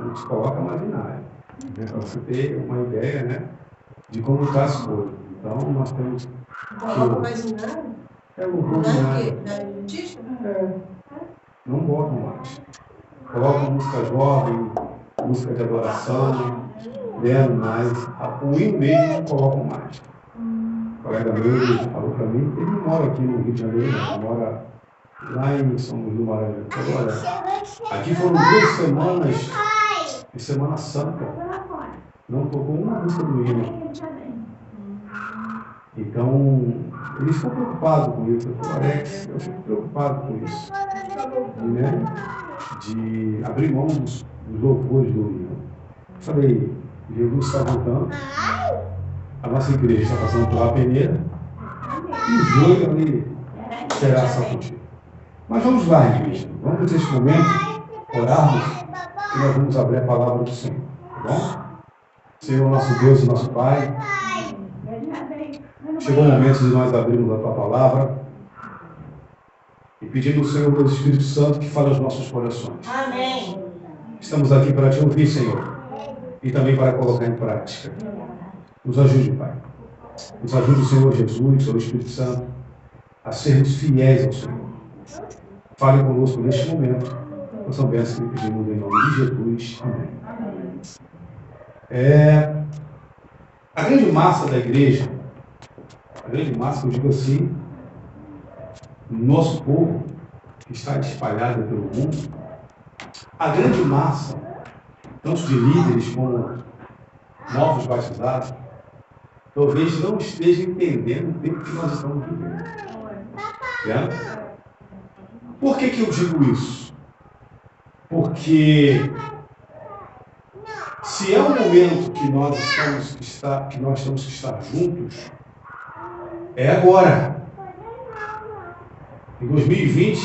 a gente coloca maquinário, para você ter uma ideia, né, de como está as coisas. Então, nós temos Coloca maquinário? É um maquinário. Da dentista? Não botam mais. Colocam música jovem, música de adoração, né, mas o hino mesmo não colocam mais. O colega meu falou para mim, ele não mora aqui no Rio de Janeiro, ele mora lá em São Luís do Maranhão. Olha, aqui foram 2 semanas de Semana Santa. Não tocou uma música do hino. Então, eles ficam preocupados com isso. Eu falei, Alex, eu fico preocupado com isso. Né? De abrir mão dos louvores do hino. Eu falei, Jesus está voltando. A nossa igreja está passando pela peneira. E o joio ali será sacudido. Mas vamos lá, igreja. Vamos neste momento orarmos e nós vamos abrir a palavra do Senhor. Tá bom? Senhor, nosso Deus e nosso Pai, chegou o momento de nós abrirmos a Tua palavra e pedimos ao Senhor, Deus Espírito Santo, que fale aos nossos corações. Amém. Estamos aqui para Te ouvir, Senhor, e também para colocar em prática. Nos ajude, Pai. Nos ajude, Senhor Jesus, Senhor Espírito Santo, a sermos fiéis ao Senhor. Fale conosco neste momento. Nós são bênçãos que pedimos em nome de Jesus. Amém. A grande massa da igreja, a grande massa, eu digo assim, nosso povo, que está espalhado pelo mundo, a grande massa, tanto de líderes como novos batizados, talvez não esteja entendendo o tempo que nós estamos vivendo. Por que eu digo isso? Porque se é o momento que nós temos que estar juntos, é agora. Em 2020,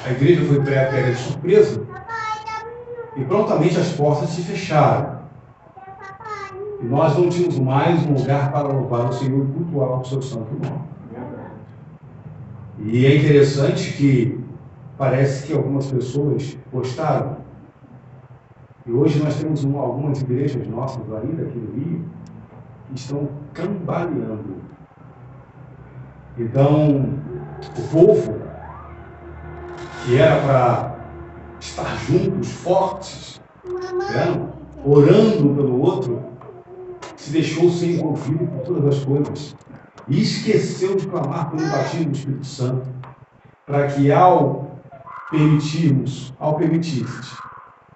a igreja foi pega de surpresa e prontamente as portas se fecharam. E nós não tínhamos mais um lugar para louvar o Senhor e cultuar o seu santo nome. E é interessante que parece que algumas pessoas gostaram. E hoje nós temos algumas igrejas nossas ainda aqui no Rio que estão cambaleando. Então, o povo que era para estar juntos, fortes, orando um pelo outro, se deixou ser envolvido por todas as coisas e esqueceu de clamar pelo batismo do Espírito Santo, para que ao permitir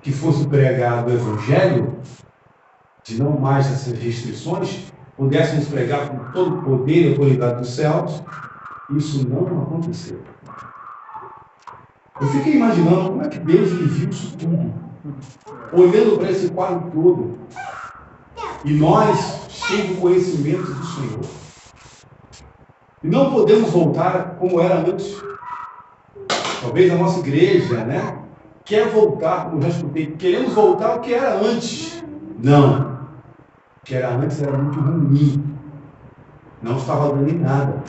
que fosse pregado o Evangelho, de não mais essas restrições, pudéssemos pregar com todo o poder e autoridade dos céus. Isso não aconteceu. Eu fiquei imaginando como é que Deus viu isso tudo, olhando para esse quadro todo, e nós cheios do conhecimento do Senhor. E não podemos voltar como era antes. Talvez a nossa igreja, quer voltar, como já escutei, queremos voltar ao que era antes. Não. O que era antes era muito ruim. Não estava dando em nada.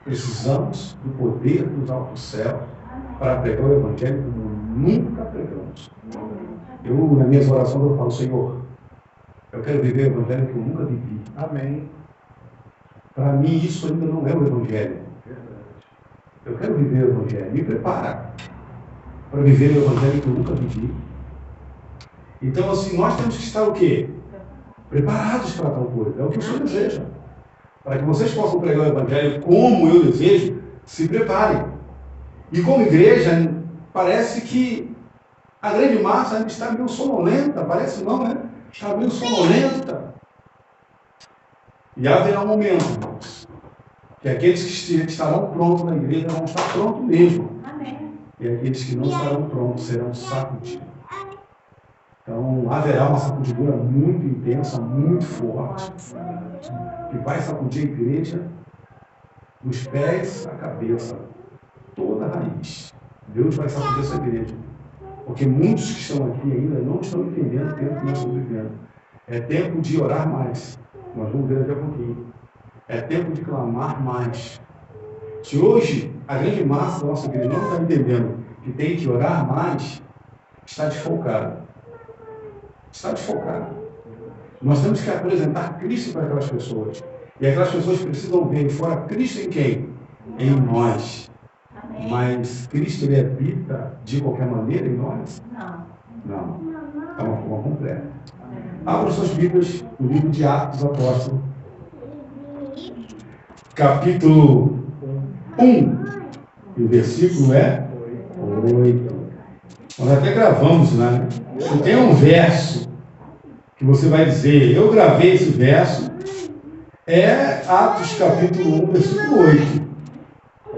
Precisamos do poder dos altos céus para pregar o Evangelho como nunca pregamos. Eu, nas minhas orações, eu falo, Senhor, eu quero viver o Evangelho que eu nunca vivi. Amém. Para mim, isso ainda não é o Evangelho. Eu quero viver o Evangelho. Me prepara para viver o Evangelho que eu nunca vivi. Então, assim, nós temos que estar o quê? Preparados para tal coisa. É o que o Senhor deseja. Para que vocês possam pregar o Evangelho como eu desejo, se preparem. E como igreja, parece que a grande massa ainda está meio sonolenta. Parece não, né? Está meio sonolenta. E haverá um momento, irmãos, que aqueles que estarão prontos na igreja vão estar prontos mesmo. Amém. E aqueles que não estarão prontos serão sacudidos. Então, haverá uma sacudidura muito intensa, muito forte, que vai sacudir a igreja dos pés à cabeça, toda a raiz. Deus vai sacudir essa igreja. Porque muitos que estão aqui ainda não estão entendendo o tempo que nós estamos vivendo. É tempo de orar mais. Nós vamos ver daqui a pouquinho. É tempo de clamar mais. Se hoje a grande massa da nossa igreja não está entendendo que tem que orar mais, está desfocado. Está desfocado. Nós temos que apresentar Cristo para aquelas pessoas. E aquelas pessoas precisam ver fora Cristo em quem? Em nós. Mas Cristo, ele habita de qualquer maneira em nós? Não. É uma forma completa. Abra suas Bíblias no livro de Atos dos Apóstolos. Capítulo 1. E o versículo é 8. Nós até gravamos, né? E tem um verso que você vai dizer, eu gravei esse verso, é Atos capítulo 1, versículo 8.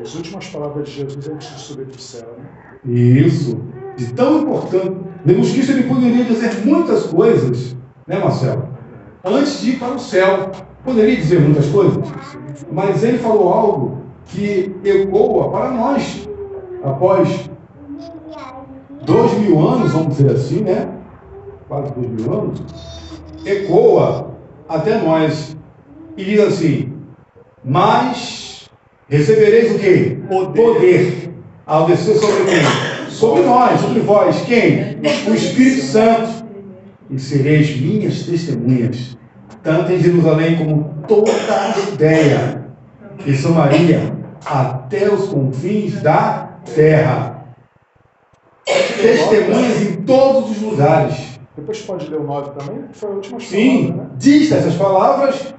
As últimas palavras de Jesus antes de subir para o céu, né? Isso, de tão importante. Deus Cristo, ele poderia dizer muitas coisas, né, Marcelo? Antes de ir para o céu. Poderia dizer muitas coisas, mas ele falou algo que ecoa para nós. Após 2000 anos, vamos dizer assim, né? Quase 2000 anos, ecoa até nós. E diz assim, mas recebereis o quê? Poder. Ao descer sobre quem? Sobre nós, sobre vós. Quem? O Espírito Santo. E sereis minhas testemunhas, tanto em Jerusalém como toda a Judeia e Samaria, até os confins da terra. Testemunhas em todos os lugares. Depois pode ler o 9 também, que foi a última palavra, Sim, né? diz essas palavras,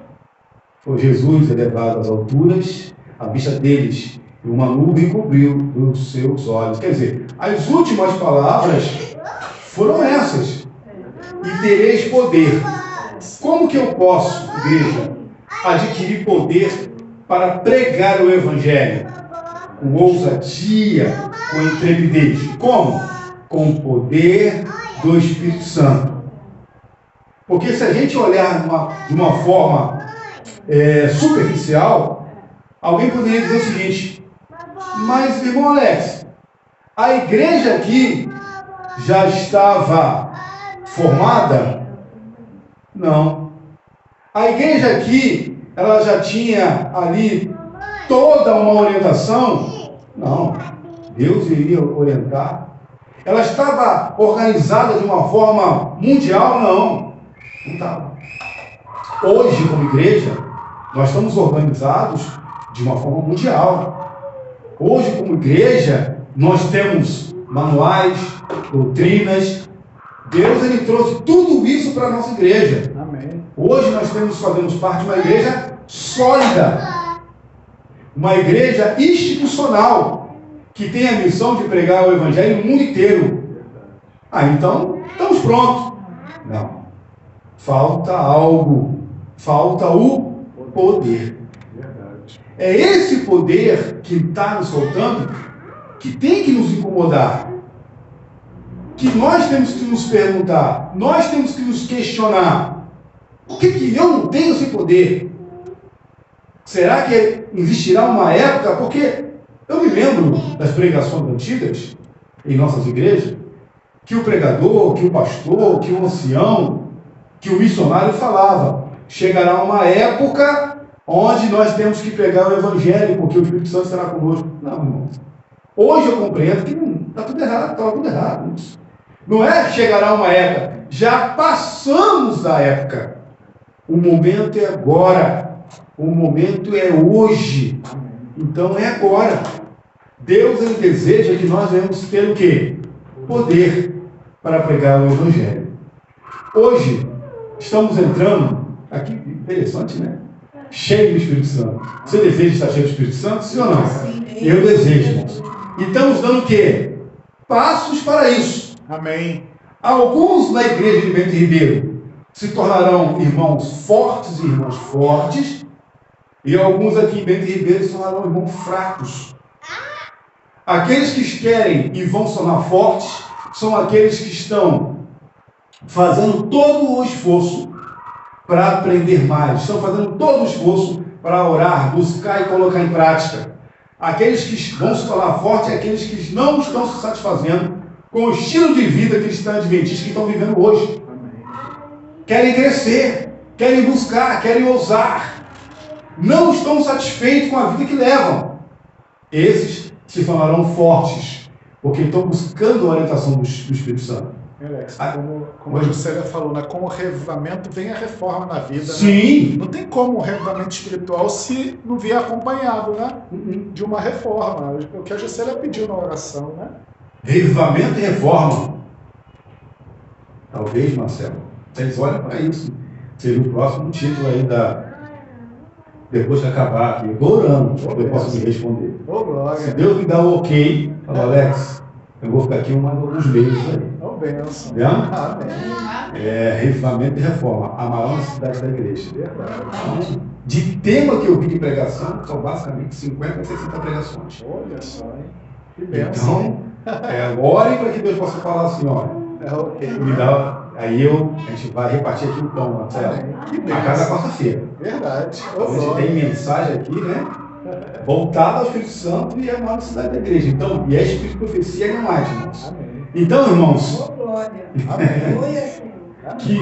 foi Jesus elevado às alturas, à vista deles, e uma nuvem cobriu os seus olhos. Quer dizer, as últimas palavras foram essas. E tereis poder. Como que eu posso, igreja, adquirir poder para pregar o Evangelho? Com ousadia, com intrepidez. Como? Com o poder do Espírito Santo. Porque se a gente olhar de uma forma superficial, alguém poderia dizer o seguinte, mas, irmão Alex, a igreja aqui já estava formada? Não. A igreja aqui, ela já tinha ali toda uma orientação? Não. Deus iria orientar. Ela estava organizada de uma forma mundial? Não. Não estava. Hoje, como igreja, nós estamos organizados de uma forma mundial. Hoje, como igreja, nós temos manuais, doutrinas. Deus, ele trouxe tudo isso para a nossa igreja. Amém. Hoje nós fazemos parte de uma igreja sólida. Uma igreja institucional, que tem a missão de pregar o Evangelho no mundo inteiro. Então, estamos prontos. Não. Falta algo. Falta o poder. Verdade. É esse poder que está nos faltando, que tem que nos incomodar. Que nós temos que nos perguntar, nós temos que nos questionar. Por que eu não tenho esse poder? Será que existirá uma época? Porque eu me lembro das pregações antigas, em nossas igrejas, que o pregador, que o pastor, que o ancião, que o missionário falava, chegará uma época onde nós temos que pregar o Evangelho, porque o Espírito Santo estará conosco. Não, irmão. Hoje eu compreendo que está tudo errado, está tudo errado. Não é chegará uma época, já passamos da época. O momento é agora. O momento é hoje. Então é agora. Deus, ele deseja que nós venhamos ter o quê? Poder para pregar o Evangelho. Hoje, estamos entrando, aqui, interessante, né? Cheio do Espírito Santo. Você deseja estar cheio do Espírito Santo, sim ou não? Sim. Eu desejo, irmãos. E estamos dando o quê? Passos para isso. Amém. Alguns na igreja de Bento Ribeiro se tornarão irmãos fortes e irmãos fortes, e alguns aqui em Bento Ribeiro se tornarão irmãos fracos. Aqueles que querem e vão se tornar fortes são aqueles que estão fazendo todo o esforço para aprender mais, estão fazendo todo o esforço para orar, buscar e colocar em prática. Aqueles que vão se tornar fortes é aqueles que não estão se satisfazendo com o estilo de vida cristã adventista que estão vivendo hoje. Querem crescer, querem buscar, querem ousar. Não estão satisfeitos com a vida que levam. Esses se tornarão fortes, porque estão buscando a orientação do Espírito Santo. Alex, como a Juscelia falou, né? Como o revivamento vem a reforma na vida. Sim. Né? Não tem como um revivamento espiritual se não vier acompanhado, né? De uma reforma. O que a Juscelia pediu na oração, né? Revivamento e reforma. Talvez, Marcelo, vocês olhem para isso. Seria o próximo título aí depois que acabar aqui. Eu estou orando, eu posso me responder. Se Deus me dá um ok, fala, Alex, eu vou ficar aqui alguns meses aí. Benção. Revivamento e reforma. A maior necessidade da igreja. Então, de tema que eu vi de pregação, são basicamente 50 a 60 pregações. Olha só, hein? Que benção. Então, orem para que Deus possa falar assim, olha. Me dá. Aí a gente vai repartir aqui o pão, Marcelo. A cada quarta-feira. Verdade. Então, a gente tem mensagem aqui, né? Voltada ao Espírito Santo e a maior necessidade da igreja. Então, e é Espírito de profecia e não mais, irmãos. Amém. Então, irmãos, Amém. Que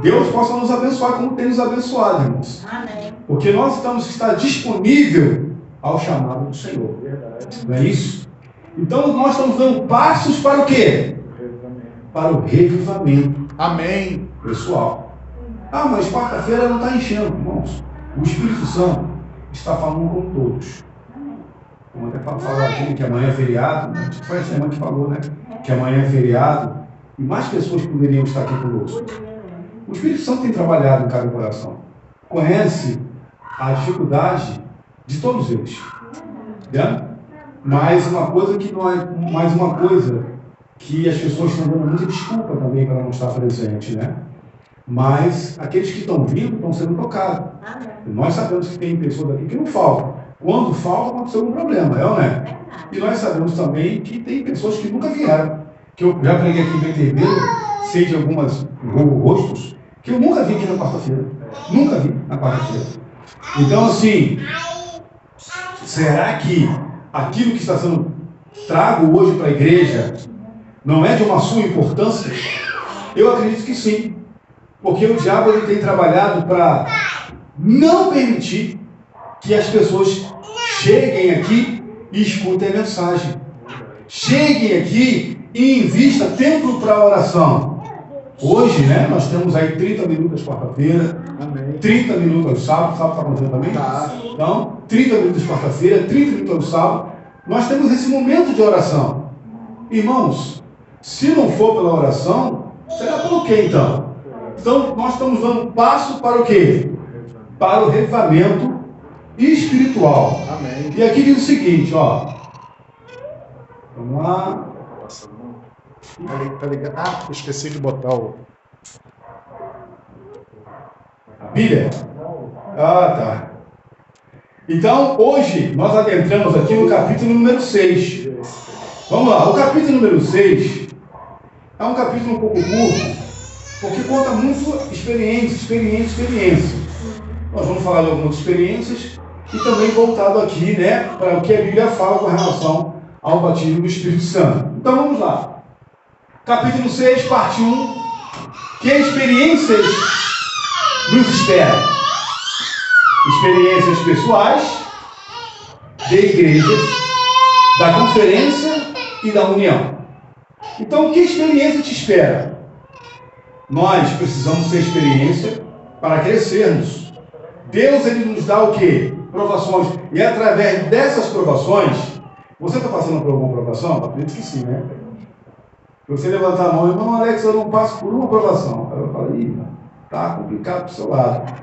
Deus possa nos abençoar como tem nos abençoado, irmãos. Amém. Porque nós estamos que estar disponível ao chamado do Senhor. Verdade. Não é isso? Então, nós estamos dando passos para o quê? Para o revivamento. Amém. Pessoal. Ah, mas quarta-feira não está enchendo, irmãos. O Espírito Santo está falando com todos. Vamos até falar aqui que amanhã é feriado. Foi a semana que falou, né? Que amanhã é feriado. E mais pessoas poderiam estar aqui conosco. O Espírito Santo tem trabalhado em cada coração. Conhece a dificuldade de todos eles. Entendeu? Mais uma coisa que as pessoas estão dando muita desculpa também para não estar presente, né? Mas aqueles que estão vindo estão sendo tocados. Nós sabemos que tem pessoas aqui que não faltam. Quando falta, aconteceu algum problema, é ou não é? E nós sabemos também que tem pessoas que nunca vieram. Que eu já preguei aqui em Beterbeiro, sei de algumas rostos, que eu nunca vi aqui na quarta-feira. Nunca vi na quarta-feira. Então, assim, será que aquilo que está sendo trago hoje para a igreja não é de uma sua importância? Eu acredito que sim. Porque o diabo ele tem trabalhado para não permitir que as pessoas cheguem aqui e escutem a mensagem. Cheguem aqui e invista tempo para a oração. Hoje, né, nós temos aí 30 minutos quarta-feira, 30 minutos sábado está acontecendo também? Então, 30 minutos quarta-feira, 30 minutos sábado, nós temos esse momento de oração. Irmãos, se não for pela oração, será pelo quê então? Então, nós estamos dando passo para o quê? Para o revivamento espiritual. Amém. E aqui diz o seguinte, ó. Vamos lá. Tá ligado? Ah, esqueci de botar a Bíblia? Ah, tá. Então, hoje, nós adentramos aqui no capítulo número 6. Vamos lá, o capítulo número 6 é um capítulo um pouco curto, porque conta muito experiência. Nós vamos falar de algumas experiências e também voltado aqui, né, para o que a Bíblia fala com relação ao batismo do Espírito Santo. Então, vamos lá. Capítulo 6, parte 1. Que experiências nos esperam? Experiências pessoais, de igrejas, da conferência e da união. Então, que experiência te espera? Nós precisamos ter experiência para crescermos. Deus, ele nos dá o quê? Provações. E através dessas provações, você está passando por alguma provação? Acredito que sim, né? Se você levantar a mão, irmão Alex, eu não passo por uma provação. Aí eu falo, ih, está complicado para o seu lado.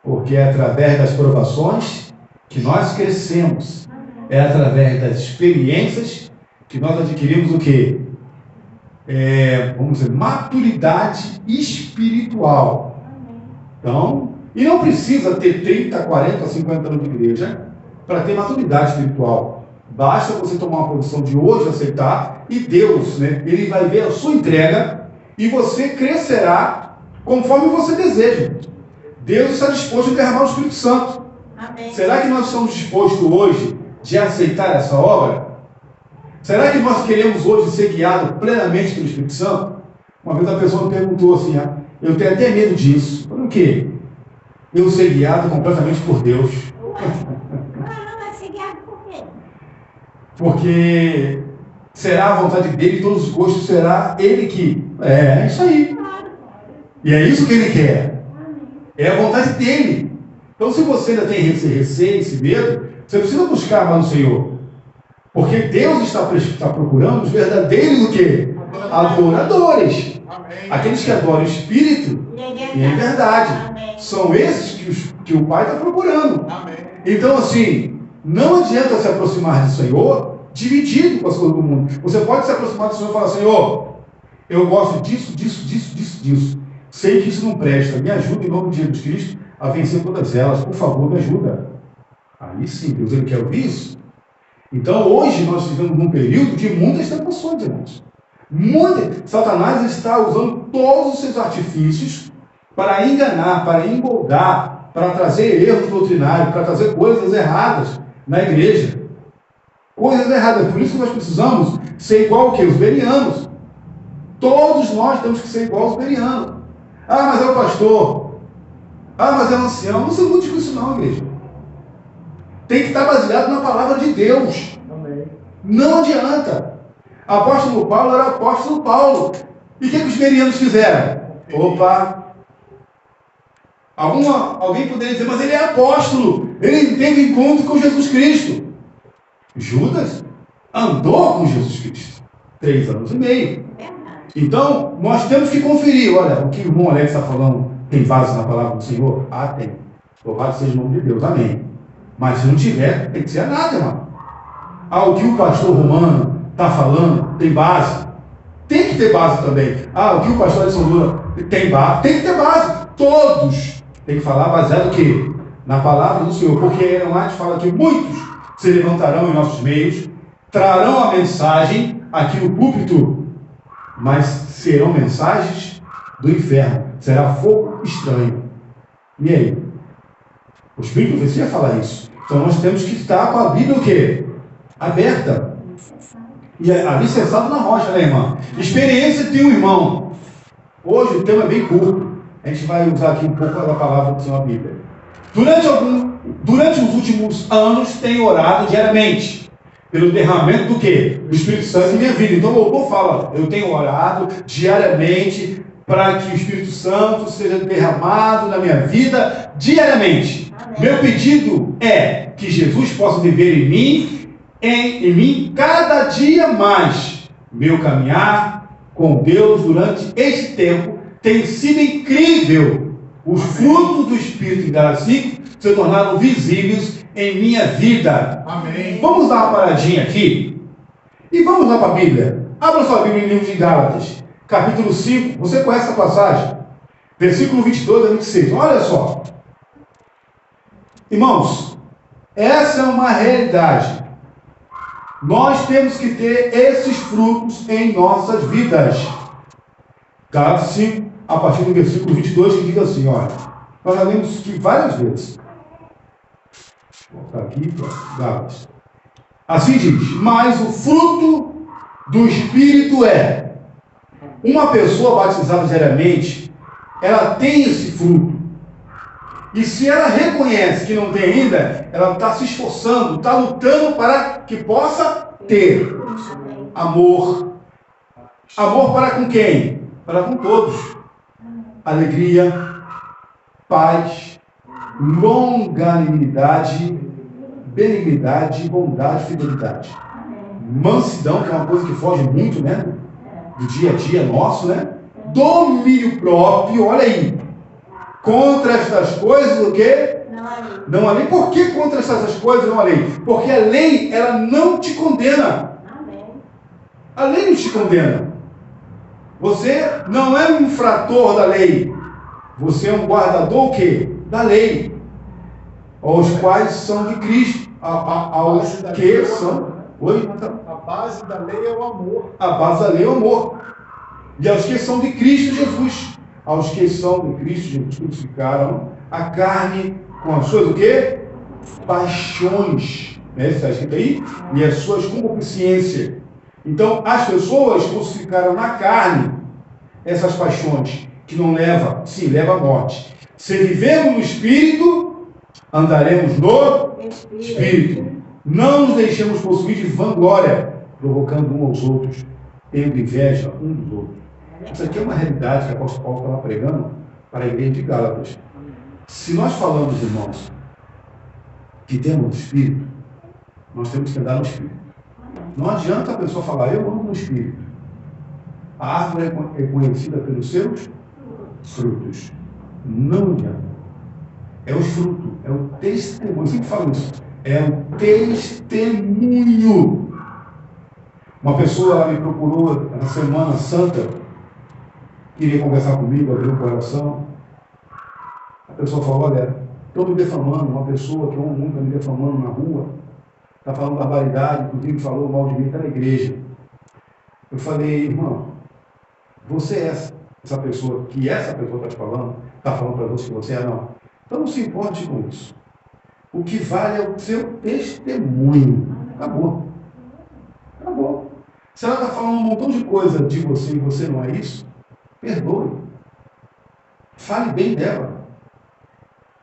Porque é através das provações que nós crescemos. É através das experiências que nós adquirimos o quê? Vamos dizer, maturidade espiritual. Então, e não precisa ter 30, 40, 50 anos de igreja para ter maturidade espiritual. Basta você tomar uma posição de hoje, aceitar, e Deus, né, ele vai ver a sua entrega e você crescerá conforme você deseja. Deus está disposto a derramar o Espírito Santo. Amém. Será que nós estamos dispostos hoje de aceitar essa obra? Será que nós queremos hoje ser guiados plenamente pelo Espírito Santo? Uma vez a pessoa me perguntou assim, eu tenho até medo disso. Por quê? Eu ser guiado completamente por Deus. Vai ser guiado por quê? Porque será a vontade dele, todos os gostos será ele que. É isso aí. E é isso que ele quer. É a vontade dele. Então, se você ainda tem esse receio, esse medo, você precisa buscar mais no Senhor. Porque Deus está procurando os verdadeiros o quê? Adoradores. Amém. Aqueles que adoram o Espírito e em verdade. São esses que o Pai está procurando. Amém. Então, assim, não adianta se aproximar do Senhor dividido com as coisas do mundo. Você pode se aproximar do Senhor e falar: Senhor, eu gosto disso, disso. Sei que isso não presta. Me ajuda em nome de Jesus Cristo a vencer todas elas. Por favor, me ajuda. Aí sim, Deus ele quer ouvir isso. Então, hoje nós vivemos num período de muitas tentações, irmãos. Satanás está usando todos os seus artifícios para enganar, para embolgar, para trazer erros doutrinários, para trazer coisas erradas na igreja. Coisas erradas. Por isso que nós precisamos ser igual que os bereanos. Todos nós temos que ser igual aos bereanos. Ah, mas é o pastor. Ah, mas é o ancião. Não se ilude com isso não, igreja. Tem que estar baseado na palavra de Deus. Amém. Não adianta. Apóstolo Paulo era apóstolo Paulo. E o que os bereanos fizeram? Opa! Alguém poderia dizer, mas ele é apóstolo. Ele teve encontro com Jesus Cristo. Judas andou com Jesus Cristo. 3 anos e meio. Então, nós temos que conferir. Olha, o que o irmão Alex está falando tem base na palavra do Senhor? Ah, tem. Louvado seja o nome de Deus. Amém. Mas se não tiver, tem que ser anátema. Ah, o que o pastor Romano está falando tem base. Tem que ter base também. Ah, o que o pastor Edson Lula tem base. Tem que ter base. Todos têm que falar baseado o quê? Na palavra do Senhor. Porque Ellen White fala que muitos se levantarão em nossos meios, trarão a mensagem aqui no púlpito, mas serão mensagens do inferno. Será fogo estranho. E aí? O Espírito precisa falar isso. Então nós temos que estar com a Bíblia o quê? Aberta. E alicerçado na rocha, né, irmã? Experiência de um irmão. Hoje o tema é bem curto. A gente vai usar aqui um pouco da palavra do Senhor, a Bíblia. Durante os últimos anos, tenho orado diariamente pelo derramamento do quê? Do Espírito Santo em minha vida. Então o autor fala: eu tenho orado diariamente para que o Espírito Santo seja derramado na minha vida diariamente. Amém. Meu pedido é que Jesus possa viver em mim cada dia mais. Meu caminhar com Deus durante este tempo tem sido incrível. Os frutos do Espírito em Galacia se tornaram visíveis em minha vida. Amém. Vamos dar uma paradinha aqui e vamos lá para a Bíblia. Abra sua Bíblia em livro de Gálatas, capítulo 5. Você conhece a passagem? Versículo 22 a 26. Olha só. Irmãos, essa é uma realidade. Nós temos que ter esses frutos em nossas vidas. Gálatas 5, a partir do versículo 22, que diz assim, olha, nós já lemos aqui várias vezes. Vou botar aqui, Gálatas. Assim diz: mas o fruto do Espírito é. Uma pessoa batizada diariamente, ela tem esse fruto. E se ela reconhece que não tem ainda, ela está se esforçando, está lutando para que possa ter amor. Amor para com quem? Para com todos. Alegria, paz, longanimidade, benignidade, bondade, fidelidade. Mansidão, que é uma coisa que foge muito, né? Do dia a dia nosso, né? Domínio próprio, olha aí. Contra estas coisas, o quê? Não há lei. Por que contra essas coisas não há lei? Porque a lei, ela não te condena. A lei não te condena. Você não é um infrator da lei. Você é um guardador o quê? Da lei. Aos quais são de Cristo. Aos que são... Oi? A base da lei é o amor. A base da lei é o amor. E aos que são de Cristo Jesus. Aos que são de Cristo Jesus crucificaram a carne com as suas o quê? Paixões. Né? Está escrito aí? E as suas concupiscências. Então, as pessoas crucificaram na carne essas paixões, que não leva, sim, leva à morte. Se vivemos no Espírito, andaremos no Espírito. Não nos deixemos possuir de vanglória, provocando uns aos outros, tendo inveja um dos outros. Isso aqui é uma realidade que o apóstolo Paulo estava pregando para a igreja de Gálatas. Se nós falamos, irmãos, que temos o Espírito, nós temos que andar no Espírito. Não adianta a pessoa falar, eu ando no Espírito. A árvore é conhecida pelos seus frutos. Não adianta. É os frutos, é o testemunho. Eu sempre falo isso. É o testemunho. Uma pessoa me procurou na Semana Santa, queria conversar comigo, abrir o coração. A pessoa falou, olha, estão me defamando, uma pessoa que eu amo muito está me defamando na rua, está falando barbaridade, inclusive falou mal de mim, está na igreja. Eu falei, irmão, você é essa pessoa que essa pessoa está te falando, está falando para você que você é, não. Então não se importe com isso. O que vale é o seu testemunho. Acabou. Acabou. Se ela está falando um montão de coisa de você e você não é isso, perdoe. Fale bem dela.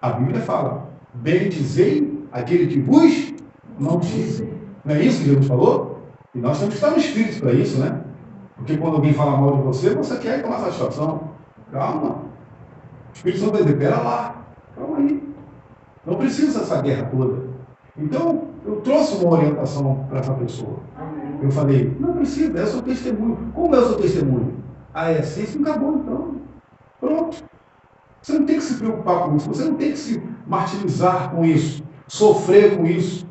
A Bíblia fala, bendizei aquele que vos maldize. Não é isso que Jesus falou? E nós temos que estar no Espírito para isso, né? Porque quando alguém fala mal de você, você quer tomar satisfação. Calma. O Espírito Santo vai dizer, pera lá. Calma aí. Não precisa dessa guerra toda. Então, eu trouxe uma orientação para essa pessoa. Eu falei, não precisa, é o seu testemunho. Como é o seu testemunho? A essência não acabou, então. Pronto. Você não tem que se preocupar com isso. Você não tem que se martirizar com isso. Sofrer com isso.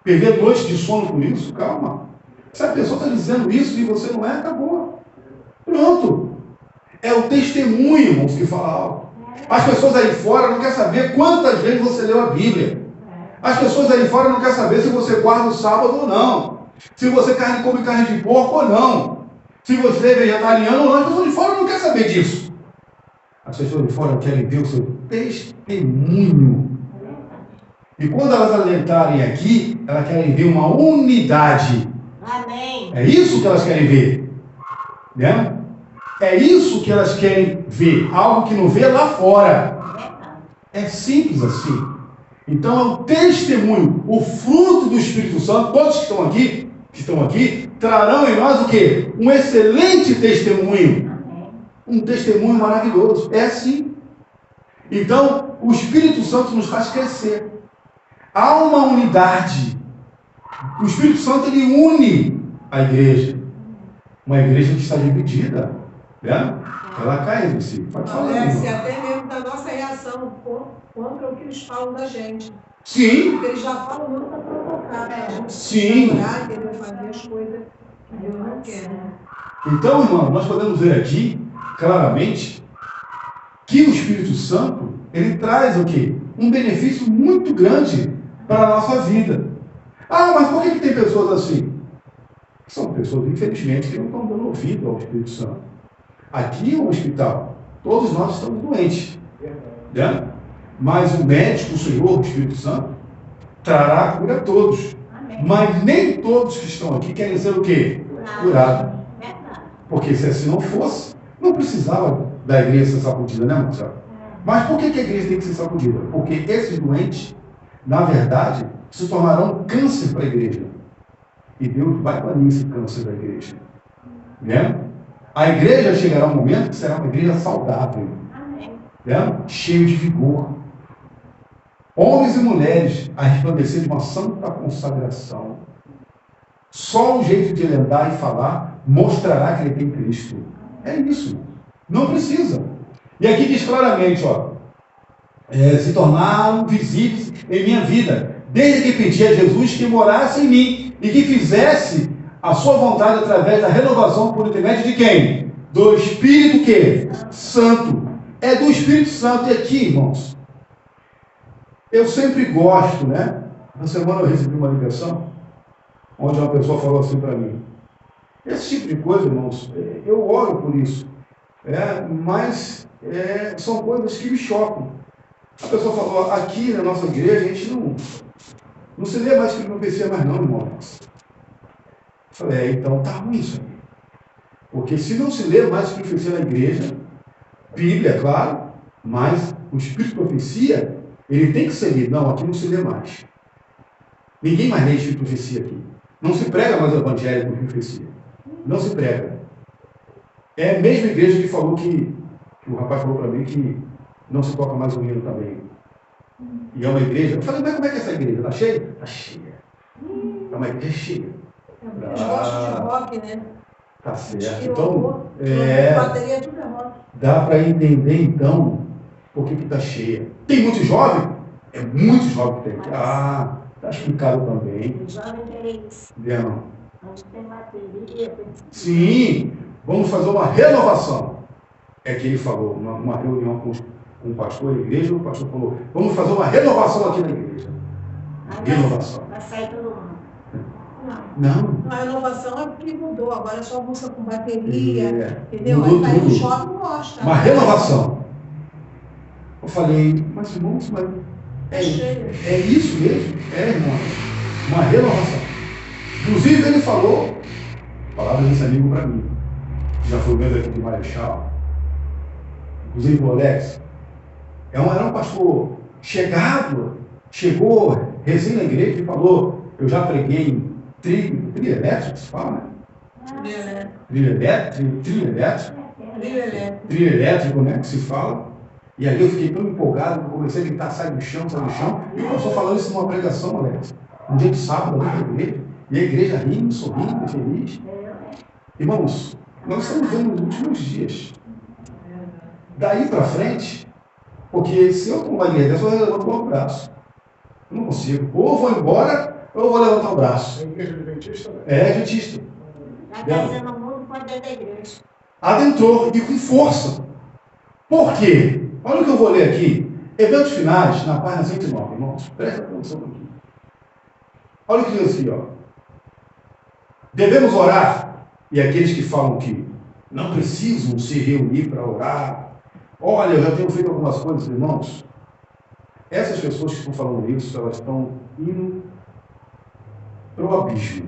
Perder noites de sono com isso. Calma. Se a pessoa está dizendo isso e você não é, acabou. Pronto. É o testemunho, irmãos, que fala algo. As pessoas aí fora não querem saber quantas vezes você leu a Bíblia. As pessoas aí fora não querem saber se você guarda o sábado ou não. Se você come carne de porco ou não. Se você é vegetariano ou não. As pessoas de fora não querem saber disso. As pessoas de fora querem ver o seu testemunho. E quando elas adentrarem aqui, elas querem ver uma unidade. Amém. É isso que elas querem ver. Né? É isso que elas querem ver. Algo que não vê lá fora. É simples assim. Então é o testemunho, o fruto do Espírito Santo. Todos que estão aqui, trarão em nós o quê? Um excelente testemunho. Um testemunho maravilhoso. É assim. Então, o Espírito Santo nos faz crescer. Há uma unidade. O Espírito Santo, ele une a igreja. Uma igreja que está dividida. Né? Ela cai em si. Pode falar. Parece até mesmo da nossa reação contra o que eles falam da gente. Sim. Porque eles já falam muito para provocar, né? A gente Sim. orar, querer fazer as coisas que Deus não quer. Né? Então, irmão, nós podemos ver aqui, claramente, que o Espírito Santo, ele traz o quê? Um benefício muito grande para a nossa vida. Ah, mas por que tem pessoas assim? São pessoas, infelizmente, que não estão dando ouvido ao Espírito Santo. Aqui é um hospital. Todos nós estamos doentes. Né? Mas o médico, o Senhor, o Espírito Santo, trará a cura a todos. Amém. Mas nem todos que estão aqui querem ser o quê? Curados. Porque se assim não fosse, não precisava da igreja ser sacudida, né, Marcelo? Mas por que a igreja tem que ser sacudida? Porque esses doentes, na verdade, se tornarão câncer para a igreja. E Deus vai banir esse câncer da igreja. Né? A igreja chegará um momento que será uma igreja saudável. Né? Cheia de vigor. Homens e mulheres a resplandecer de uma santa consagração. Só o jeito de ele andar e falar mostrará que ele tem Cristo. É isso. Não precisa. E aqui diz claramente, ó, se tornaram visíveis em minha vida, desde que pedi a Jesus que morasse em mim e que fizesse a sua vontade através da renovação por intermédio de quem? Do Espírito que? Santo. É do Espírito Santo. E aqui, irmãos, eu sempre gosto, né? Na semana eu recebi uma ligação onde uma pessoa falou assim para mim: esse tipo de coisa, irmãos, eu oro por isso, mas são coisas que me chocam. A pessoa falou: aqui na nossa igreja a gente não se lê mais que não precisa mais não, irmãos. Eu falei: então tá ruim isso aqui. Porque se não se lê mais que profecia na igreja, Bíblia, claro, mas o Espírito de profecia, ele tem que ser lido. Não, aqui não se lê mais. Ninguém mais lê Espírito de profecia aqui. Não se prega mais o evangelho com profecia. Não se prega. É a mesma igreja que falou que o rapaz falou para mim que não se toca mais o hino também. E é uma igreja. Eu falei, mas como é que é essa igreja? Está cheia? Está cheia. É uma igreja cheia. Eles gostam de rock, né? Tá certo. E Então, bateria tudo é rock. dá para entender então por que está cheia. Tem muito jovem? É muito jovem que tem. Ah, está explicado também. O jovem quer isso. Não. Onde tem bateria, tem... Sim, vamos fazer uma renovação. É que ele falou, numa reunião com um pastor da igreja, o pastor falou, vamos fazer uma renovação aqui na igreja. Renovação. Vai sair todo mundo. Não. A renovação é porque mudou. Agora é só música com bateria, entendeu? Mudou Aí tudo. o shopping gosta. Uma renovação. Eu falei, mas irmãos, É cheio. é isso mesmo? É, irmão. Uma renovação. Inclusive ele falou, palavras desse amigo para mim, já foi vendo aqui de Marechal, inclusive o Alex, era um pastor chegou recém na igreja e falou, eu já preguei em trilho elétrico, que se fala, né? Trilho elétrico, né, que se fala. E aí eu fiquei tão empolgado que eu comecei a gritar, sai do chão. E eu estou falando isso numa pregação, Alex. Um dia de sábado, ali na igreja. E a igreja rindo, sorrindo, feliz. Irmãos, nós estamos vendo nos últimos dias. Daí para frente, porque se eu tomar igreja dessa, eu levanto o braço. Eu não consigo. Ou eu vou embora, ou eu vou levantar o braço. É igreja adventista, né? É adventista. Já está dizendo o mundo pode dentro da igreja. Adentrou e com força. Por quê? Olha o que eu vou ler aqui. Eventos finais, na página 109, irmãos. Presta atenção aqui. Olha o que diz aqui, ó. Devemos orar, e aqueles que falam que não precisam se reunir para orar. Olha, eu já tenho feito algumas coisas, irmãos. Essas pessoas que estão falando isso, elas estão indo para o abismo.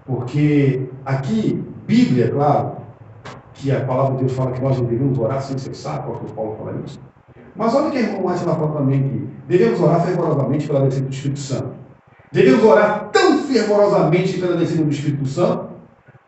Porque aqui, Bíblia, claro, que a palavra de Deus fala que nós devemos orar sem cessar, o apóstolo Paulo fala isso. Mas olha o que a irmã Márcia fala também que devemos orar fervorosamente pela descida do Espírito Santo. Devemos orar tão fervorosamente pela descida do Espírito Santo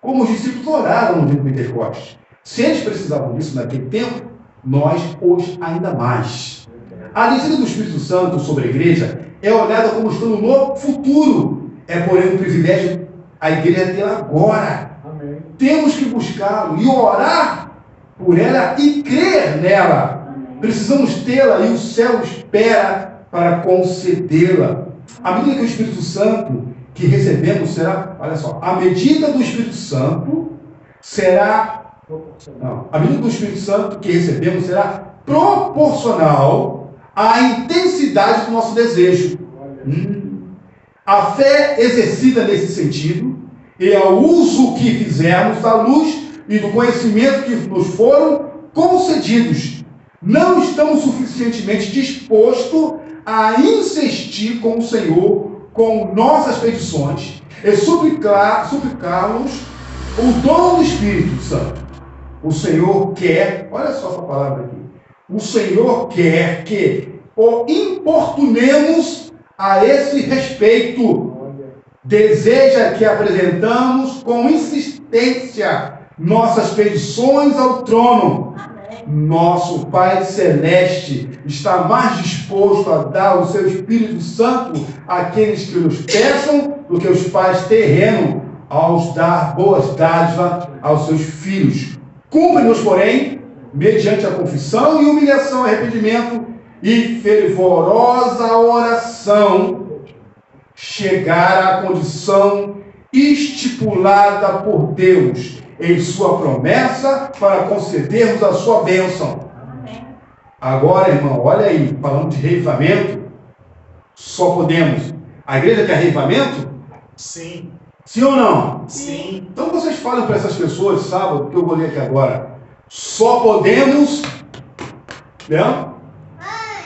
como os discípulos oraram no dia do Pentecostes. Se eles precisavam disso naquele tempo, nós hoje ainda mais. A descida do Espírito Santo sobre a igreja é olhada como estando no futuro. É, porém, um privilégio a igreja ter agora. Amém. Temos que buscá-lo e orar por ela e crer nela. Precisamos tê-la e o céu espera para concedê-la. À medida que o Espírito Santo que recebemos será, olha só, a medida do Espírito Santo será, a medida do Espírito Santo que recebemos será proporcional à intensidade do nosso desejo. A fé exercida nesse sentido e ao uso que fizermos da luz e do conhecimento que nos foram concedidos. Não estamos suficientemente dispostos a insistir com o Senhor, com nossas petições, e suplicar-nos o dom do Espírito Santo. O Senhor quer, olha só essa palavra aqui, o Senhor quer que o importunemos a esse respeito. Deseja que apresentamos com insistência nossas petições ao trono. Nosso Pai Celeste está mais disposto a dar o seu Espírito Santo àqueles que nos peçam do que os pais terrenos aos dar boas dádivas aos seus filhos. Cumpre-nos, porém, mediante a confissão e humilhação, arrependimento e fervorosa oração, chegar à condição estipulada por Deus em sua promessa para concedermos a sua bênção. Agora, irmão, olha aí, falando de reavivamento, só podemos. A igreja quer reavivamento? Sim. Sim ou não? Sim. Então vocês falam para essas pessoas, sábado, que eu vou ler aqui agora. Só podemos. Não?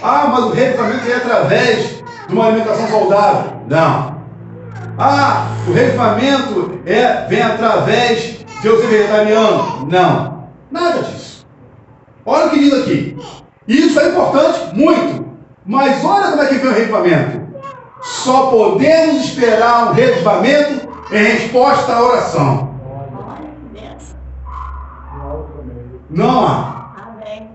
Ah, mas o reavivamento é através de uma alimentação saudável. Não. Ah, o reavivamento vem através de eu ser vegetariano. Não. Nada disso. Olha o que diz aqui. E isso é importante? Muito. Mas olha como é que vem o reavivamento. só podemos esperar um revivamento em resposta à oração. Olha que benção. Não há. Amém.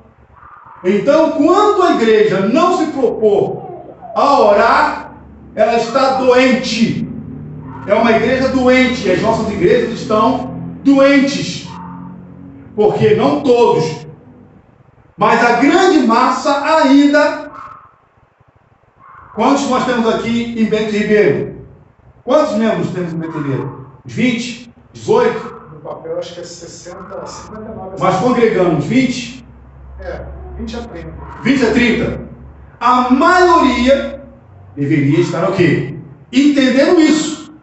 Então, quando a igreja não se propor a orar, ela está doente. É uma igreja doente. E as nossas igrejas estão doentes. Porque não todos, mas a grande massa ainda. Quantos nós temos aqui em Bento Ribeiro? Quantos membros temos em Bento Ribeiro? 20? 18? No papel acho que é 60, 59. Mas congregamos 20? 20 a 30. 20 a 30. A maioria deveria estar o quê? Entendendo isso.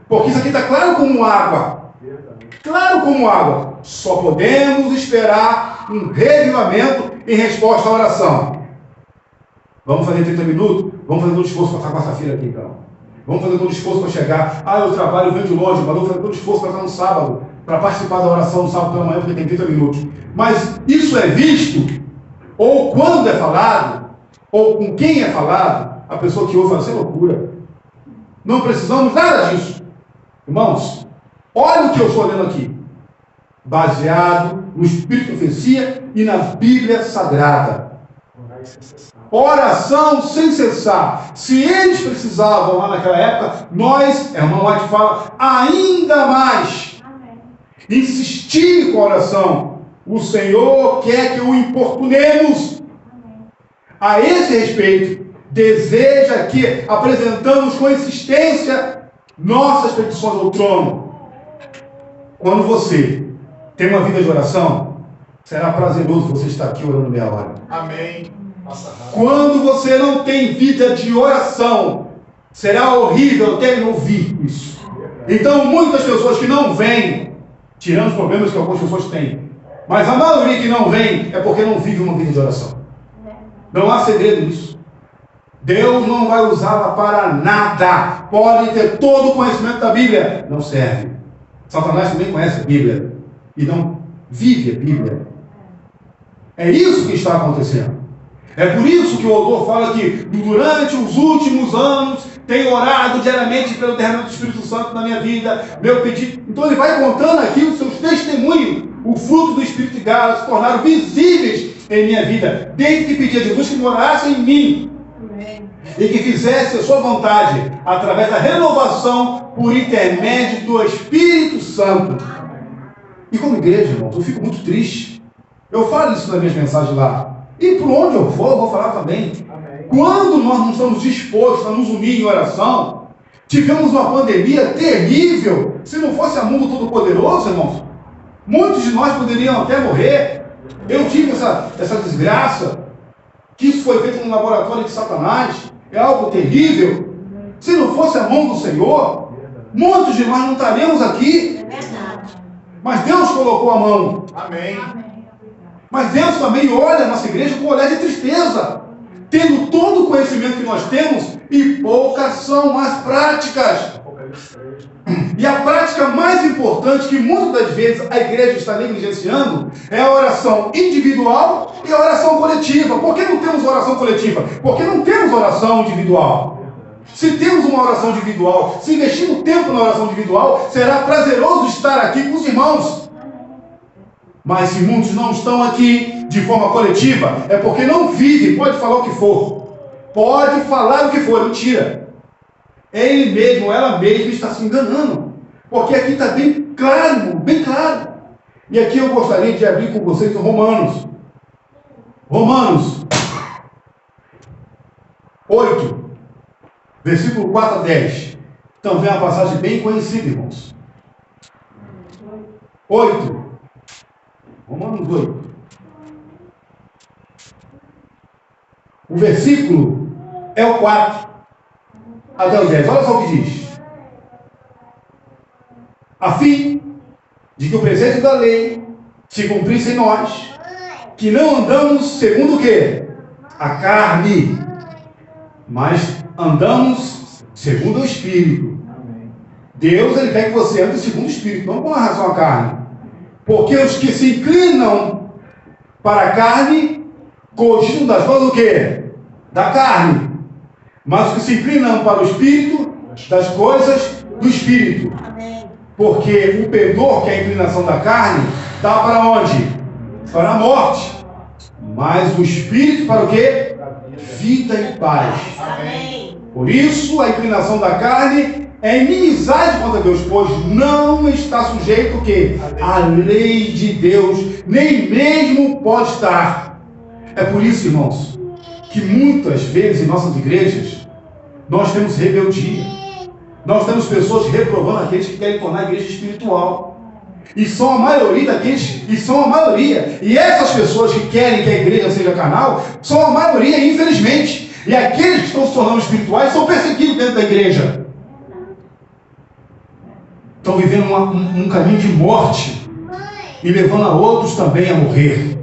Porque isso aqui está claro como água. Claro como água. Só podemos esperar um revivamento em resposta à oração. Vamos fazer 30 minutos? Vamos fazer todo esforço para estar quarta-feira aqui, então. Vamos fazer todo esforço para chegar. Eu trabalho, eu venho de longe, mas vou fazer todo esforço para estar no sábado, para participar da oração no sábado pela manhã, porque tem 30 minutos. Mas isso é visto, ou quando é falado, ou com quem é falado, a pessoa que ouve fala, isso é loucura. Não precisamos nada disso. Irmãos, olha o que eu estou lendo aqui. Baseado no Espírito de Profecia e na Bíblia Sagrada. Oração sem cessar. Se eles precisavam lá naquela época, nós, a irmã White fala, ainda mais. Amém. Insistir com a oração. O Senhor quer que o importunemos. Amém. A esse respeito, deseja que apresentamos com insistência nossas petições ao trono. Quando você tem uma vida de oração, será prazeroso você estar aqui orando meia hora. Amém. Passa rápido. Quando você não tem vida de oração, será horrível até ouvir isso. Então, muitas pessoas que não vêm, tirando os problemas que algumas pessoas têm, mas a maioria que não vem é porque não vive uma vida de oração. Não há segredo nisso. Deus não vai usá-la para nada. Pode ter todo o conhecimento da Bíblia, não serve. Satanás também conhece a Bíblia e não vive a Bíblia. É isso que está acontecendo. É por isso que o autor fala que durante os últimos anos tenho orado diariamente pelo derramamento do Espírito Santo na minha vida, meu pedido. Então ele vai contando aqui os seus testemunhos, o fruto do Espírito de Gala se tornaram visíveis em minha vida, desde que pedi a Jesus que morasse em mim. Amém. E que fizesse a sua vontade, através da renovação por intermédio do Espírito Santo. E como igreja, irmãos, eu fico muito triste. Eu falo isso nas minhas mensagens lá. E por onde eu vou falar também. Amém. Quando nós não estamos dispostos a nos unir em oração, tivemos uma pandemia terrível. Se não fosse a mundo todo-poderoso, irmãos, muitos de nós poderiam até morrer. Eu tive essa desgraça, que isso foi feito no laboratório de Satanás. É algo terrível. Se não fosse a mão do Senhor, muitos de nós não estaríamos aqui. É verdade. Mas Deus colocou a mão. Amém. Amém. Mas Deus também olha a nossa igreja com um olhar de tristeza, tendo todo o conhecimento que nós temos, e poucas são as práticas. Apocalipse 3. E a prática mais importante, que muitas das vezes a igreja está negligenciando, é a oração individual e a oração coletiva. Por que não temos oração coletiva? Porque não temos oração individual. Se temos uma oração individual, se investimos tempo na oração individual, será prazeroso estar aqui com os irmãos. Mas se muitos não estão aqui de forma coletiva, é porque não vivem. Pode falar o que for. Pode falar o que for, mentira. Ele mesmo, ela mesma está se enganando. Porque aqui está bem claro, irmão, bem claro. E aqui eu gostaria de abrir com vocês em Romanos. Romanos 8, versículo 4 a 10. Também é uma passagem bem conhecida, irmãos. 8. Romanos 8. O versículo é o 4 até o 10. Olha só o que diz. A fim de que o preceito da lei se cumprisse em nós, que não andamos segundo o quê? A carne, mas andamos segundo o Espírito. Deus, ele quer que você ande segundo o Espírito, não com a razão a carne. Porque os que se inclinam para a carne, cogitam das coisas do quê? Da carne. mas os que se inclinam para o Espírito, das coisas do Espírito. Amém. Porque o pendor, que é a inclinação da carne, dá para onde? Para a morte. Mas o Espírito para o quê? Vida e paz. Amém. Por isso, a inclinação da carne é inimizade contra Deus, pois não está sujeito o quê? À lei de Deus, nem mesmo pode estar. É por isso, irmãos, que muitas vezes em nossas igrejas, nós temos rebeldia. Nós temos pessoas reprovando aqueles que querem tornar a igreja espiritual. E são a maioria daqueles, e essas pessoas que querem que a igreja seja carnal, são a maioria, infelizmente. E aqueles que estão se tornando espirituais são perseguidos dentro da igreja. Estão vivendo um caminho de morte e levando a outros também a morrer.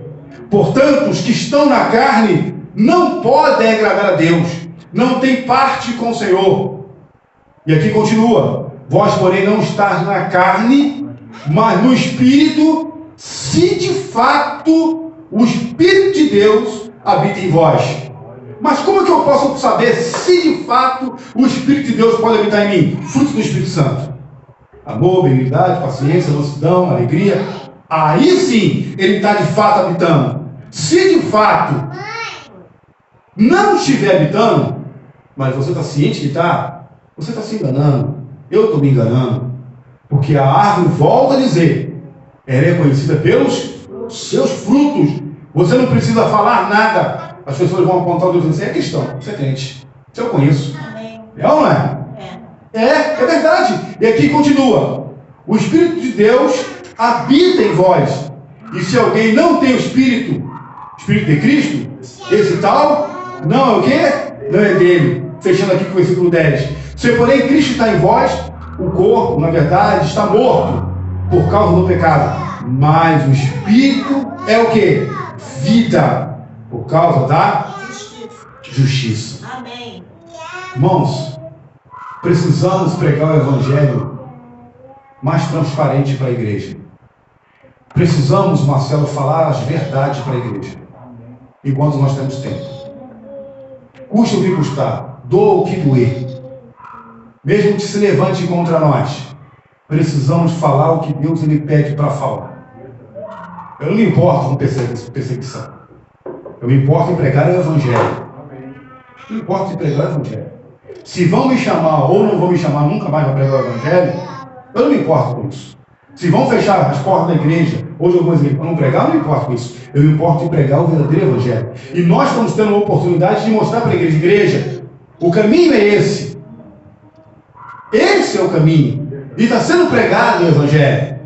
Portanto, os que estão na carne não podem agradar a Deus, não têm parte com o Senhor. E aqui continua: vós, porém, não estáis na carne, mas no Espírito, se de fato o Espírito de Deus habita em vós. Mas como é que eu posso saber se de fato o Espírito de Deus pode habitar em mim? Fruto do Espírito Santo: amor, benignidade, paciência, mansidão, alegria. Aí sim ele está de fato habitando. Se de fato não estiver habitando, mas você está ciente que está, você está se enganando. Eu estou me enganando. Porque a árvore, volta a dizer, ela é conhecida pelos seus frutos. Você não precisa falar nada. As pessoas vão apontar o dedo e dizer: é questão, você é crente, isso eu conheço. Amém. É ou não é? É verdade. E aqui continua: o Espírito de Deus habita em vós. E se alguém não tem o Espírito de Cristo, esse tal não é o quê? Não é dele. Fechando aqui com o versículo 10. Se porém Cristo está em vós, o corpo, na verdade, está morto por causa do pecado. Mas o Espírito é o quê? Vida, por causa da justiça. Amém. Irmãos, precisamos pregar o Evangelho mais transparente para a igreja. Precisamos, Marcelo, falar as verdades para a igreja, enquanto nós temos tempo. Custa o que custar, doa o que doer. Mesmo que se levante contra nós, precisamos falar o que Deus ele pede para falar. Eu não me importo com perseguição. Eu me importo em pregar o Evangelho. Eu me importo em pregar o Evangelho. Se vão me chamar ou não vão me chamar nunca mais para pregar o Evangelho, eu não me importo com isso. Se vão fechar as portas da igreja ou de algumas igrejas para não pregar, eu não me importo com isso. Eu me importo em pregar o verdadeiro Evangelho. E nós estamos tendo a oportunidade de mostrar para a igreja, o caminho é esse. Esse é o caminho. E está sendo pregado o Evangelho.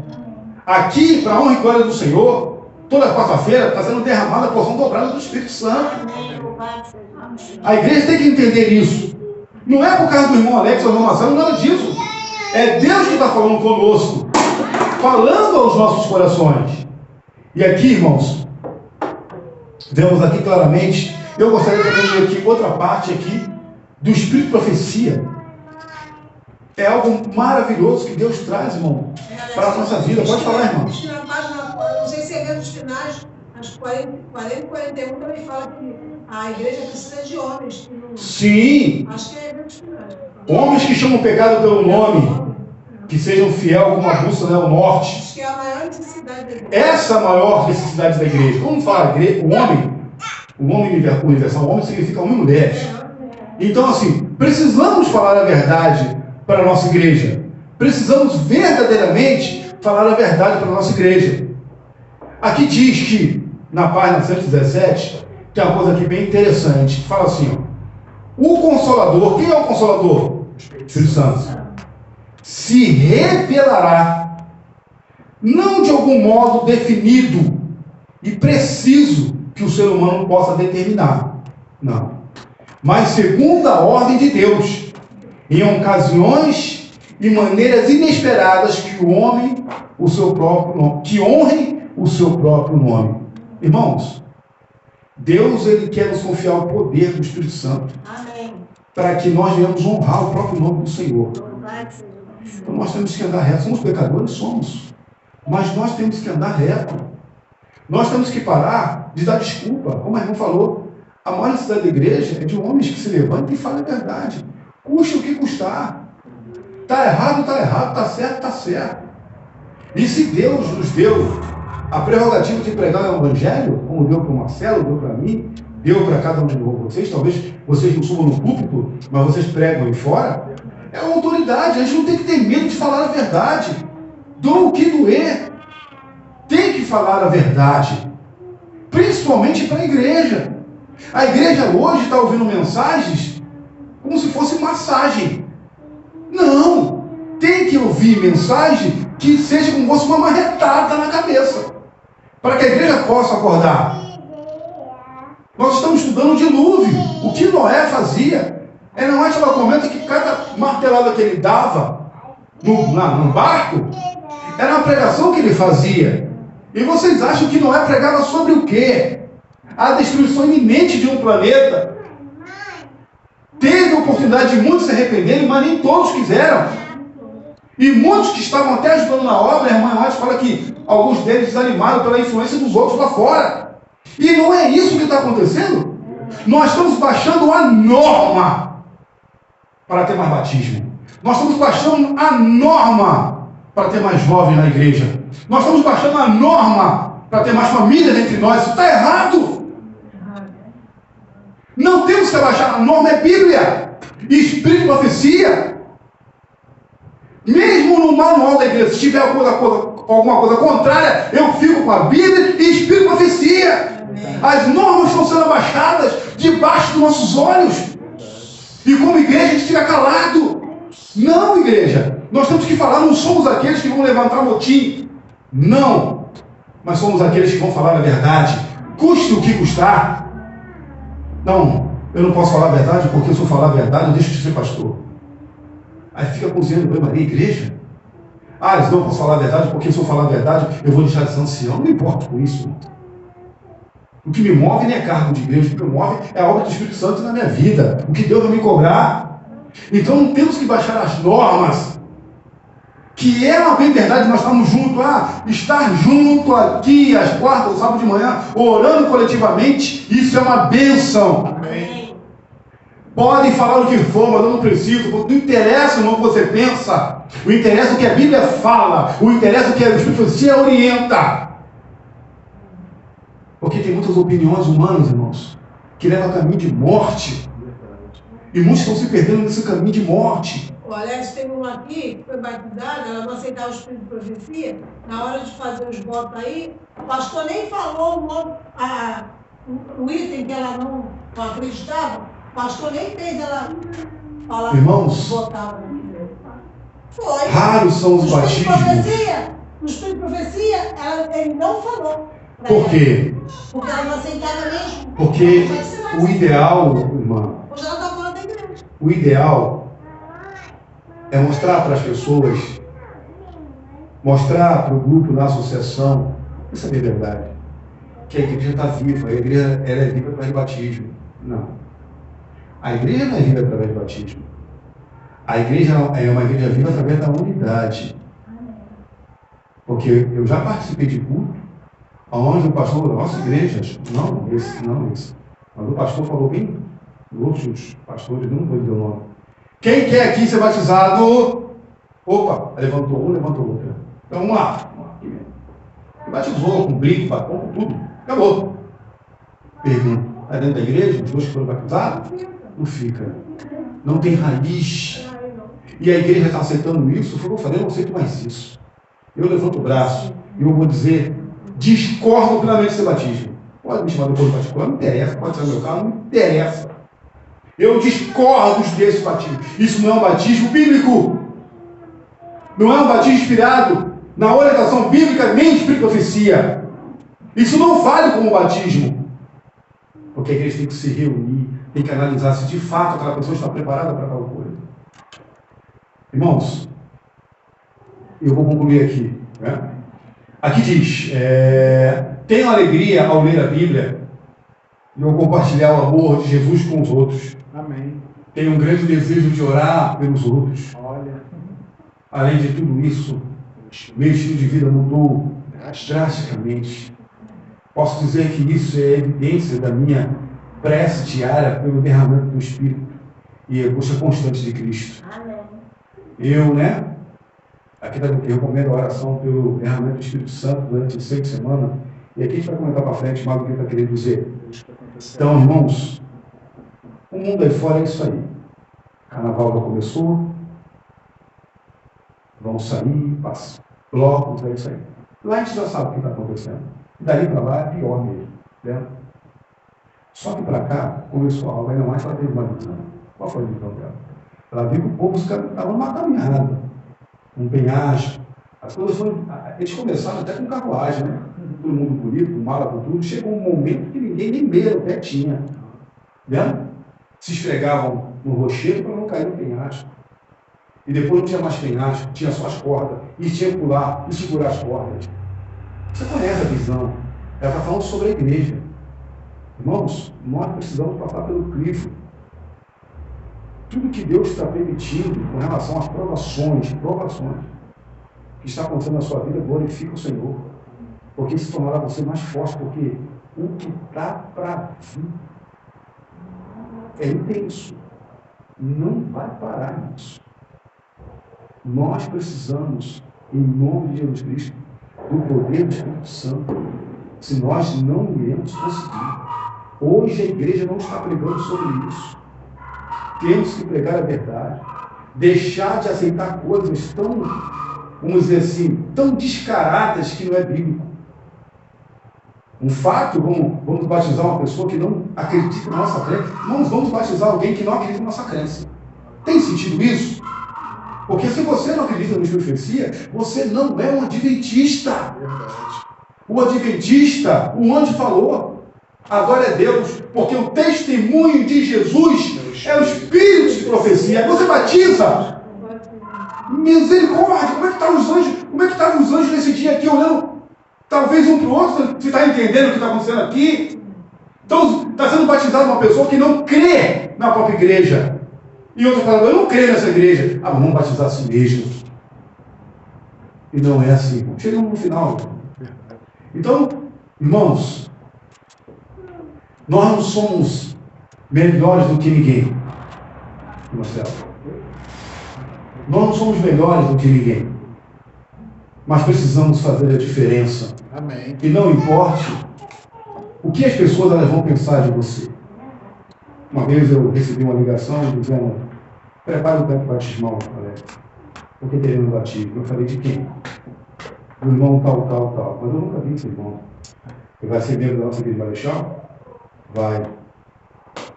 Aqui, para a honra e glória do Senhor, toda quarta-feira está sendo derramada a porção dobrada do Espírito Santo. A igreja tem que entender isso. Não é por causa do irmão Alex ou do irmão Marcelo, nada disso. É Deus que está falando conosco, falando aos nossos corações. E aqui, irmãos, vemos aqui claramente, eu gostaria também de ler aqui outra parte aqui do Espírito de Profecia. É algo maravilhoso que Deus traz, irmão, para a nossa vida. Pode falar, irmão. Na página, não sei se é ver nos finais, acho que 40 e 41 também fala que a igreja precisa de homens. Sim. Acho que é ver nos finais. Homens que chamam o pecado pelo nome, que sejam fiel como a bússola ao norte. Acho que é a maior necessidade da igreja. Essa é a maior necessidade da igreja. Vamos falar, o homem universal, o homem significa homem e mulheres. Então, assim, precisamos falar a verdade para a nossa igreja. Precisamos verdadeiramente falar a verdade para a nossa igreja. Aqui diz que, na página 117, tem uma coisa aqui bem interessante. Fala assim, ó, o Consolador, quem é o Consolador? Espírito Santo. Se revelará, não de algum modo definido e preciso que o ser humano possa determinar. Não. Mas segundo a ordem de Deus, em ocasiões e maneiras inesperadas que o homem, o seu próprio nome, que honrem o seu próprio nome. Irmãos, Deus ele quer nos confiar o poder do Espírito Santo. Amém. Para que nós venhamos honrar o próprio nome do Senhor. Então nós temos que andar reto. Somos pecadores? Somos. Mas nós temos que andar reto. Nós temos que parar de dar desculpa. Como a irmã falou, A maior necessidade da igreja é de homens que se levantem e falem a verdade. Custe o que custar. Está errado, está certo, está certo. E se Deus nos deu a prerrogativa de pregar o Evangelho, como deu para o Marcelo, deu para mim, deu para cada um de vocês, talvez vocês não subam no púlpito, mas vocês pregam aí fora, é uma autoridade. A gente não tem que ter medo de falar a verdade. Doa o que doer. Tem que falar a verdade. Principalmente para a igreja. A igreja hoje está ouvindo mensagens como se fosse massagem. Não! Tem que ouvir mensagem que seja como se fosse uma marretada na cabeça, para que a igreja possa acordar. Nós estamos estudando o dilúvio. O que Noé fazia. Noé ela comenta que cada martelada que ele dava no barco era uma pregação que ele fazia. E vocês acham que Noé pregava sobre o quê? A destruição iminente de um planeta. Teve a oportunidade de muitos se arrependerem, mas nem todos quiseram. E muitos que estavam até ajudando na obra, a irmã Rádio fala que alguns deles desanimaram pela influência dos outros lá fora. E não é isso que está acontecendo. Nós estamos baixando a norma para ter mais batismo. Nós estamos baixando a norma para ter mais jovens na igreja. Nós estamos baixando a norma para ter mais famílias entre nós. Isso está errado. Não temos que abaixar. A norma é Bíblia e Espírito de profecia. Mesmo no manual da igreja, se tiver alguma coisa contrária, eu fico com a Bíblia e Espírito de profecia. As normas estão sendo abaixadas debaixo dos nossos olhos. E como igreja a gente fica calado. Não, igreja. Nós temos que falar, não somos aqueles que vão levantar motim. Não. Mas somos aqueles que vão falar a verdade. Custe o que custar. Não, eu não posso falar a verdade, porque se eu falar a verdade, eu deixo de ser pastor. Aí fica cozinhando, Maria, igreja. Eles não posso falar a verdade, porque se eu falar a verdade, eu vou deixar de ser ancião. Não me importo com isso. O que me move não é cargo de igreja, o que me move é a obra do Espírito Santo na minha vida. O que Deus vai me cobrar. Então não temos que baixar as normas. Que é uma bem verdade, nós estamos juntos. Estar junto aqui às quartas, sábado de manhã, orando coletivamente, isso é uma bênção. Amém. Podem falar o que for, mas eu não preciso. Não interessa o que você pensa. O interessa o que a Bíblia fala. O interessa o que a Escritura orienta. Porque tem muitas opiniões humanas, irmãos, que levam a caminho de morte. E muitos estão se perdendo nesse caminho de morte. O Alex tem uma aqui que foi batizada, ela não aceitava o Espírito de profecia. Na hora de fazer os votos aí, o pastor nem falou o item que ela não acreditava. O pastor nem fez ela falar. Irmãos, Votava. Foi. Raros são os batismos. No Espírito de profecia, ele não falou. Por quê? Porque ela não aceitava mesmo. Porque o ideal, irmã, Hoje ela está fora da igreja. o ideal é mostrar para as pessoas, mostrar para o grupo na associação, isso é bem verdade, que a igreja está viva, a igreja ela é viva através de batismo. Não. A igreja não é viva através de batismo. A igreja é uma igreja viva através da unidade. Porque eu já participei de culto, onde o pastor da nossa igreja, não esse, mas o pastor falou bem, outros pastores, não vou dizer o nome. Quem quer aqui ser batizado? Opa, levantou um, levantou outro. Então vamos lá. Batizou com brinco, batom, com tudo. Acabou. Pergunta, está dentro da igreja, os dois que foram batizados? Não fica. Não tem raiz. E a igreja está aceitando isso? Foi o que eu falei, eu não aceito mais isso. Eu levanto o braço e eu vou dizer, discordo plenamente desse batismo. Pode me chamar depois do particular, não interessa. Pode ser meu carro, não interessa. Eu discordo desse batismo. Isso não é um batismo bíblico. Não é um batismo inspirado na orientação bíblica nem de Espírito de profecia. Isso não vale como batismo. Porque a igreja tem que se reunir, tem que analisar se de fato aquela pessoa está preparada para tal coisa. Irmãos, eu vou concluir aqui. Né? Aqui diz, tenho alegria ao ler a Bíblia e ao compartilhar o amor de Jesus com os outros. Amém. Tenho um grande desejo de orar pelos outros. Olha. Além de tudo isso, meu estilo de vida mudou drasticamente. Posso dizer que isso é evidência da minha prece diária pelo derramamento do Espírito e a busca constante de Cristo. Amém. Eu, né? Aqui eu recomendo a oração pelo derramamento do Espírito Santo durante 6 semanas. E aqui a gente vai comentar para frente mais o que ele está querendo dizer. Então, irmãos, o mundo aí fora é isso aí. Carnaval já começou. Vão sair, blocos, é isso aí. Lá a gente já sabe o que está acontecendo. Dali para lá é pior mesmo. Né? Só que para cá começou algo ainda mais para ter uma visão. Qual foi a visão dela? Ela viu que o povo estava numa caminhada, um penhasco. As coisas foram. Eles começaram até com carruagem, né? Todo mundo bonito, com mala, com tudo. Chegou um momento que ninguém nem meia no pé tinha. Né? Se esfregavam no rochedo para não cair no penhasco. E depois não tinha mais penhasco, tinha só as cordas. E tinha que pular e segurar as cordas. Você conhece a visão. Ela está falando sobre a igreja. Irmãos, nós precisamos passar pelo crivo. Tudo que Deus está permitindo com relação às provações que está acontecendo na sua vida, glorifica o Senhor. Porque isso tornará você mais forte, porque o que está para vir é intenso. Não vai parar nisso. Nós precisamos, em nome de Jesus Cristo, do poder do Espírito Santo. Se nós não iremos conseguir. Hoje a igreja não está pregando sobre isso. Temos que pregar a verdade. Deixar de aceitar coisas tão, vamos dizer assim, tão descaradas que não é bíblico. Um fato, vamos batizar uma pessoa que não acredita na nossa crença. Não vamos batizar alguém que não acredita na nossa crença. Tem sentido isso? Porque se você não acredita no Espírito de profecia, você não é um adventista. O adventista, o anjo falou, agora é Deus, porque o testemunho de Jesus é o Espírito de profecia. Você batiza. Misericórdia, como é que estão os anjos? Como é que estavam os anjos nesse dia aqui, olhando talvez um para o outro? Você está entendendo o que está acontecendo aqui? Então, está sendo batizado uma pessoa que não crê na própria igreja. E outra falando, eu não creio nessa igreja. Ah, vamos batizar a si mesmo. E não é assim. Chegamos no final. Então, irmãos, nós não somos melhores do que ninguém. Marcelo. Nós não somos melhores do que ninguém. Mas precisamos fazer a diferença. Amém. E não importe o que as pessoas elas vão pensar de você. Uma vez eu recebi uma ligação dizendo, prepara o tempo batismal, Alex. Porque teremos batismo. Eu falei, de quem? Do irmão tal. Mas eu nunca vi esse irmão. Ele vai ser membro da nossa igreja de Marechal? Vai.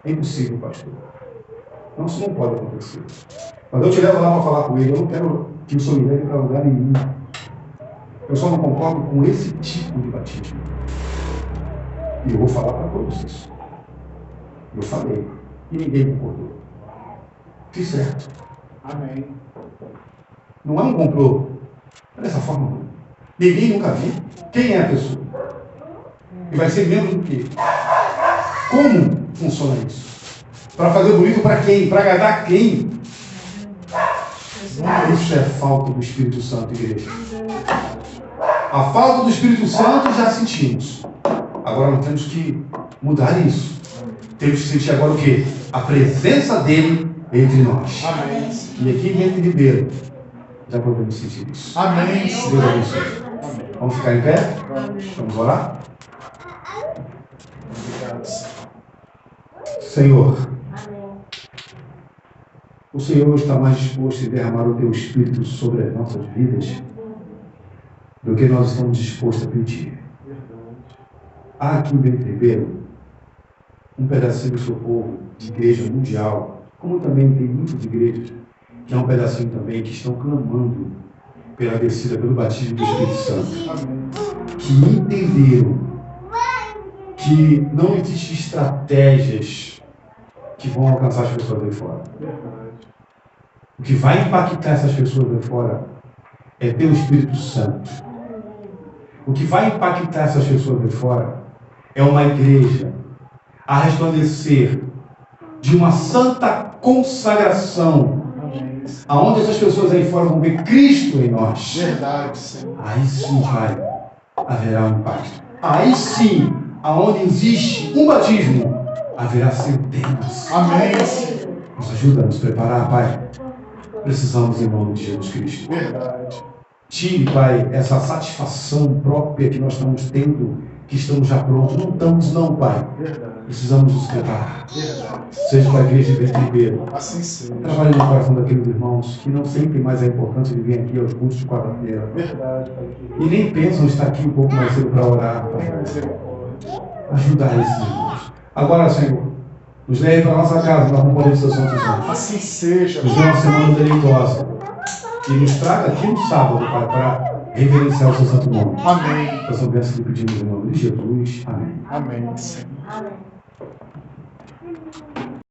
É impossível, pastor. Não, isso não pode acontecer. Mas eu te levo lá para falar com ele. Eu não quero que o senhor me leve para lugar nenhum. Eu só não concordo com esse tipo de batismo. E eu vou falar para todos isso. Eu falei. E ninguém concordou. Fiz certo. Amém. Não é um complô. É dessa forma, não. Ninguém nunca viu. Quem é a pessoa? E vai ser membro do quê? Como funciona isso? Para fazer bonito para quem? Para agradar quem? Isso é falta do Espírito Santo, igreja. A falta do Espírito Santo já sentimos. Agora nós temos que mudar isso. Temos que sentir agora o quê? A presença dele entre nós. Amém. E aqui dentro de Ribeiro, já podemos sentir isso. Amém. Deus abençoe. Vamos ficar em pé? Vamos orar? Obrigado. Senhor, o Senhor está mais disposto a derramar o Teu Espírito sobre as nossas vidas do que nós estamos dispostos a pedir. Há aqui em Bento Ribeiro um pedacinho do seu povo, de igreja mundial, como também tem muitas igrejas, que é um pedacinho também que estão clamando pela descida, pelo batismo do Espírito Santo, que entenderam que não existem estratégias que vão alcançar as pessoas aí fora. O que vai impactar essas pessoas aí fora é ter o Espírito Santo. O que vai impactar essas pessoas aí fora é uma igreja a resplandecer de uma santa consagração, aonde essas pessoas aí fora vão ver Cristo em nós. Verdade, Senhor. Aí sim haverá um impacto. Aí sim, aonde existe um batismo, haverá centenas. Amém, Senhor. Nos ajuda a nos preparar, Pai. Precisamos em nome de Jesus Cristo. Verdade. Tire, Pai, essa satisfação própria que nós estamos tendo, que estamos já prontos. Não estamos, não, Pai. Verdade. Precisamos nos preparar. Verdade. Seja para a igreja de Bento Ribeiro. Assim seja. Trabalhe no coração daqueles irmãos que não sentem mais a importância de vir aqui aos cultos de quarta-feira. Verdade, Pai querido. E nem pensam estar aqui um pouco mais cedo para orar. Tenha Pai. misericórdia. Ajudar esses irmãos. Agora, Senhor, nos leve para a nossa casa, nós não podemos ser santos anjos. Assim seja. Nos dê uma semana deleitosa. E nos traga aqui no sábado, Pai, para reverenciar o seu santo nome. Amém. Nós são bênçãos que pedimos em nome de Jesus. Amém. Amém, Senhor. Amém.